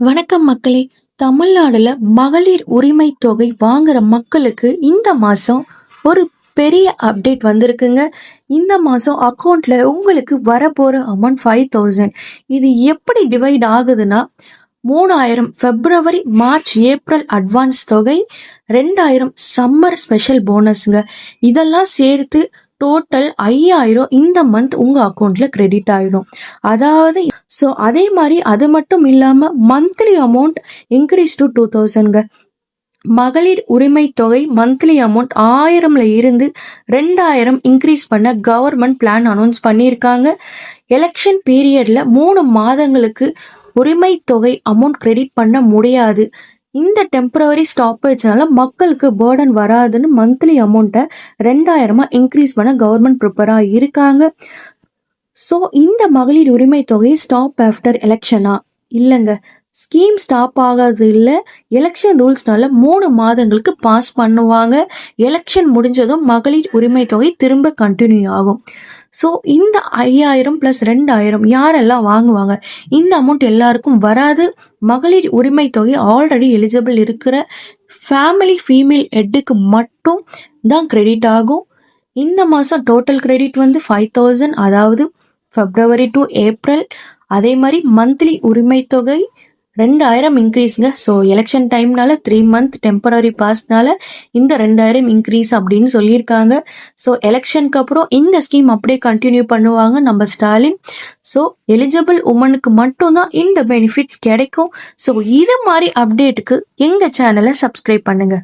வணக்கம் மக்களே. தமிழ்நாடுல மகளிர் உரிமை தொகை வாங்குற மக்களுக்கு இந்த மாசம் ஒரு பெரிய அப்டேட் வந்திருக்குங்க. இந்த மாசம் அக்கௌண்ட்ல உங்களுக்கு வரப்போற அமௌண்ட் 5,000. இது எப்படி டிவைட் ஆகுதுன்னா 3,000 பிப்ரவரி, மார்ச், ஏப்ரல் அட்வான்ஸ் தொகை, 2,000 சம்மர் ஸ்பெஷல் போனஸ்ங்க. இதெல்லாம் சேர்த்து டோட்டல் 5,000 இந்த மந்த் உங்க அக்கௌண்ட்ல கிரெடிட் ஆயிடும். அதாவது அதே மாதிரி அது மட்டும் இல்லாம மந்த்லி அமௌண்ட் இன்க்ரீஸ் டு 2,000ங்க. மகளிர் உரிமை தொகை மந்த்லி அமௌண்ட் 1,000ல இருந்து 2,000 இன்க்ரீஸ் பண்ண கவர்மெண்ட் பிளான் அனௌன்ஸ் பண்ணியிருக்காங்க. எலெக்ஷன் பீரியட்ல 3 மாதங்களுக்கு உரிமை தொகை அமௌண்ட் கிரெடிட் பண்ண முடியாது. இந்த டெம்பரவரி ஸ்டாப்பேஜ்னால மக்களுக்கு பேர்டன் வராதுன்னு மந்த்லி அமௌண்ட்டை 2,000 இன்க்ரீஸ் பண்ண கவர்மெண்ட் ப்ரிப்பரா இருக்காங்க. ஸோ இந்த மகளிர் உரிமை தொகை ஸ்டாப் ஆஃப்டர் எலெக்ஷனா? இல்லைங்க, ஸ்கீம் ஸ்டாப் ஆகாது. இல்லை, எலெக்ஷன் ரூல்ஸ்னால 3 மாதங்களுக்கு பாஸ் பண்ணுவாங்க. எலெக்ஷன் முடிஞ்சதும் மகளிர் உரிமை தொகை திரும்ப கண்டினியூ ஆகும். ஸோ இந்த 5,000 + 2,000 யாரெல்லாம் வாங்குவாங்க? இந்த அமௌண்ட் எல்லாருக்கும் வராது. மகளிர் உரிமை தொகை ஆல்ரெடி எலிஜிபிள் இருக்கிற ஃபேமிலி ஃபீமேல் ஹெட்டுக்கு மட்டும் தான் கிரெடிட் ஆகும். இந்த மாதம் டோட்டல் கிரெடிட் வந்து 5,000, அதாவது பிப்ரவரி டு ஏப்ரல். அதே மாதிரி மந்த்லி உரிமை தொகை 2,000 இன்க்ரீஸ்ங்க. ஸோ எலெக்ஷன் டைம்னால 3 மந்த் டெம்பரரி பாஸ்னால இந்த 2,000 இன்க்ரீஸ் அப்படின்னு சொல்லியிருக்காங்க. ஸோ எலெக்ஷனுக்கு அப்புறம் இந்த ஸ்கீம் அப்படியே கண்டினியூ பண்ணுவாங்க நம்ம ஸ்டாலின். ஸோ எலிஜிபிள் உமனுக்கு மட்டும்தான் இந்த பெனிஃபிட்ஸ் கிடைக்கும். ஸோ இது மாதிரி அப்டேட்டுக்கு எங்கள் சேனலை சப்ஸ்கிரைப் பண்ணுங்க.